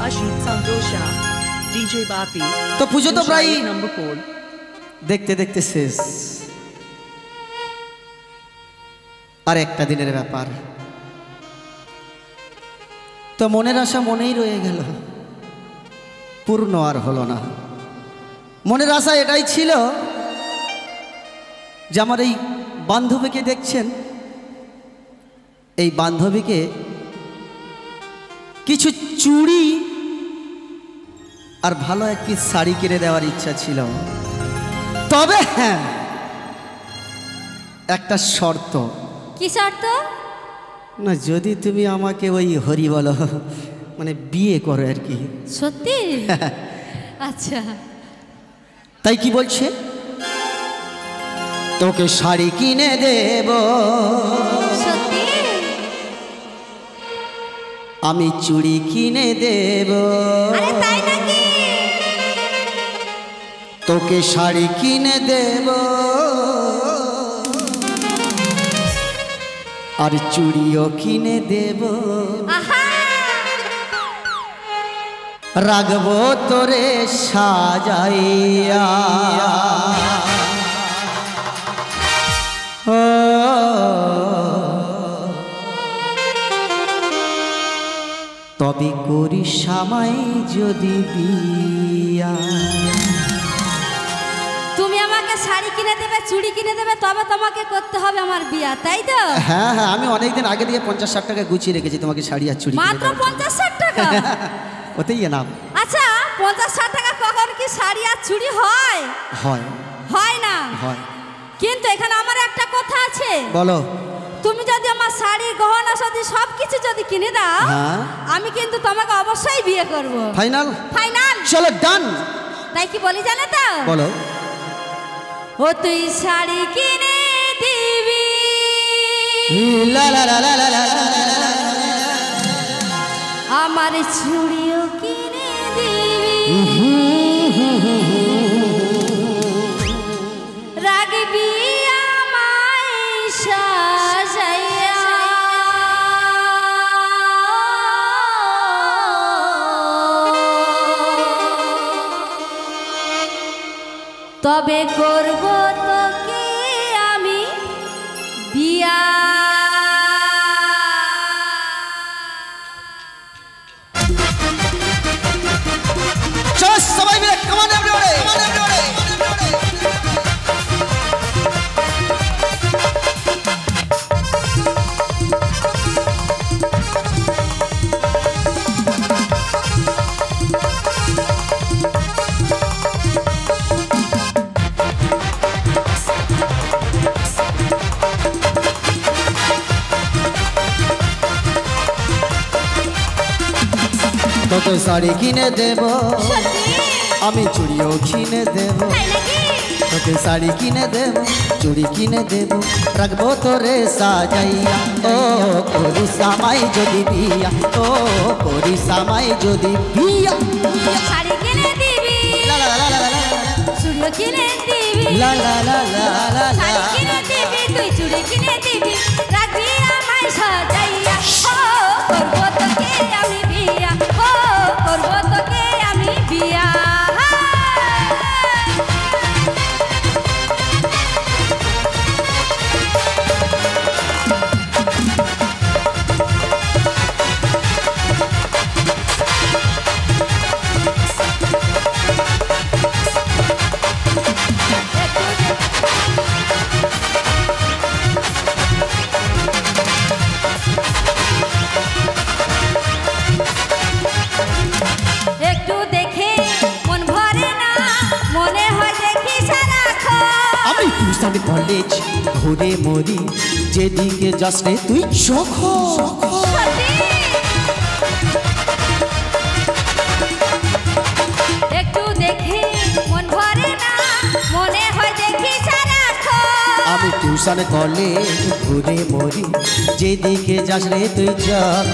Ajit Santosha, DJ Bapi. तो पूछो तो प्राय number 4. देखते देखते शेष আর একটা দিনের ব্যাপার তো মনের আশা মনেই রয়ে গেল পূর্ণ আর হলো না মনের আশা এটাই ছিল যে আমার এই বান্ধবীকে দেখছেন এই বান্ধবীকে কিছু চুড়ি আর ভালো এক পিস শাড়ি কিনে দেওয়ার ইচ্ছা ছিল তবে হ্যাঁ একটা শর্ত কি শর্ত না যদি তুমি আমাকে ওই হরি বলো মানে বিয়ে করো আর কি সত্যি আচ্ছা তাই কি বলছে তোকে শাড়ি কিনে দেব সত্যি আমি চুড়ি কিনে দেব আরে তাই নাকি তোকে শাড়ি কিনে দেব আর চুড়িও কিনে দেব আহা রাখবো তোরে সাজাইয়া তবে করি সামাই যদি বিয়া তুমি আমাকে শাড়ি কিনে দেবে চুড়ি কিনে দেবে তবে তোমাকে করতে হবে আমার বিয়া তাই তো হ্যাঁ হ্যাঁ আমি অনেকদিন আগে দিয়ে 50-60 টাকা গুছিয়ে রেখেছি তোমাকে শাড়ি আর চুড়ি মাত্র 50-60 টাকা ওতেই নাম আচ্ছা 50-60 টাকা কখন কি শাড়ি আর চুড়ি হয় হয় হয় না হয় কিন্তু এখানে আমার একটা কথা আছে বলো তুমি যদি আমার শাড়ি গহনা সদি সবকিছু যদি কিনে দাও হ্যাঁ আমি কিন্তু তোমাকে অবশ্যই বিয়ে করব ফাইনাল ফাইনাল চলো ডান তাই কি বলি জানো তো বলো ও তুই শাড়ি কিনে দিবি লা লা লা লা লা লা আমার চুড়িও কিনে দিবি রাগবি আমায় সাজাইয়া তবে করব তোকে আমি বিয়া চলো সবাই মিলে কমান এভরিবডি তোকে শাড়ি কিনে দেব আমি চুড়িও কিনে দেব তোকে শাড়ি কিনে দেব চুড়ি কিনে দেব রাখবো তোরে সাজাইয়া ও করি সামাই যদি বিয়া ও করি সামাই যদি বিয়া শাড়ি কিনে দিবি লা লা লা লা লা চুড়িও কিনে দিবি লা লা লা লা লা শাড়ি কিনে দিবি তুই চুড়ি কিনে দিবি রাখবি আমায় সাজাইয়া ও করবো তোকে আমি বিয়া ও করবো তোকে আমি বিয়া একটু দেখে মন ভরে না মনে হয় দেখি সারাক্ষণ আমি টিউশন কলেজ ঘুরে মরি যেদিকে যাস রে তুই চোখ একটু দেখে মন ভরে না মনে হয় দেখি সারাক্ষণ আমি টিউশন কলেজ ঘুরে মরি যেদিকে যাস রে তুই চোখ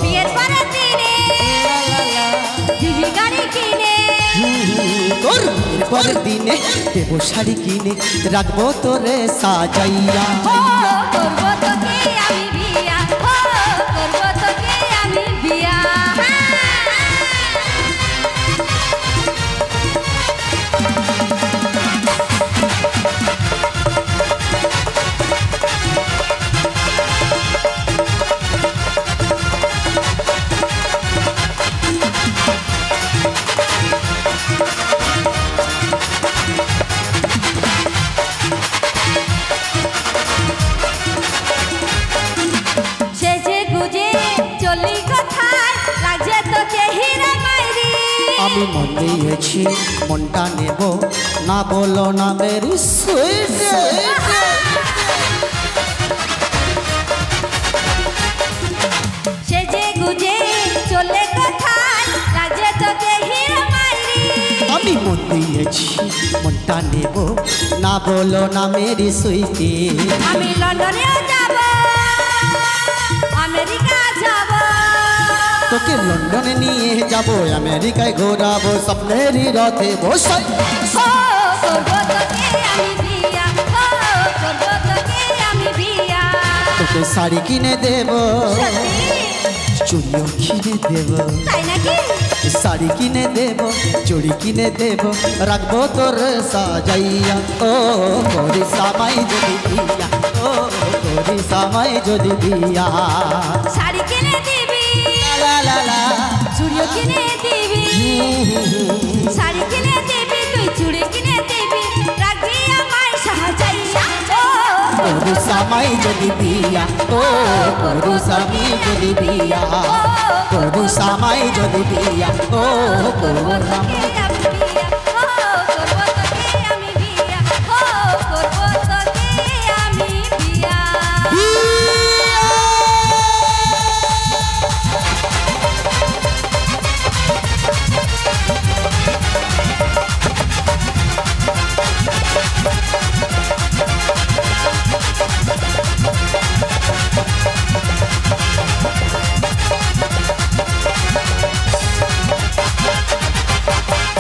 বিয়ের পরের দিনে দিবি গাড়ি কিনে তোর পরের দিনে দেব শাড়ি কিনে রাখবো তোরে সাজাইয়া ও করবো তোকে আমি বিয়া ও করবো তোকে আমি বিয়া তোকে হীরা মাইরি আমি মন দিয়েছি মনটা নেব না বলো না মেরি সুইট সেজে গুজে চলে কোথায় লাগে তোকে হীরা মাইরি আমি মন দিয়েছি মনটা নেব না বলো না মেরি সুইটি আমি লন্ডনেও যাব আমেরিকা যাব তোকে লন্ডনে নিয়ে যাব আমেরিকায় ঘোরাবো স্বপ্নেরই রথে বসাই ও করবো তোকে আমি বিয়া ও করবো তোকে আমি বিয়া তোকে শাড়ি কিনে দেব সত্যি চুড়িও কিনে দেব তাই নাকি শাড়ি কিনে দেব চুড়ি কিনে দেব রাখবো তোর সাজাইয়া ও করি সামাই যদি দিয়া ও করি সামাই যদি দিয়া শাড়ি কিনে দিবি লা লা লা চুড়িও কিনে দিবি শাড়ি কিনে দিবি তুই চুড়ি কিনে দিবি রাখবি আমায় সাজাইয়া ও করি সামাই যদি দিয়া ও করি সামি যদি দিয়া করি সামাই যদি দিয়া ও করবো তোকে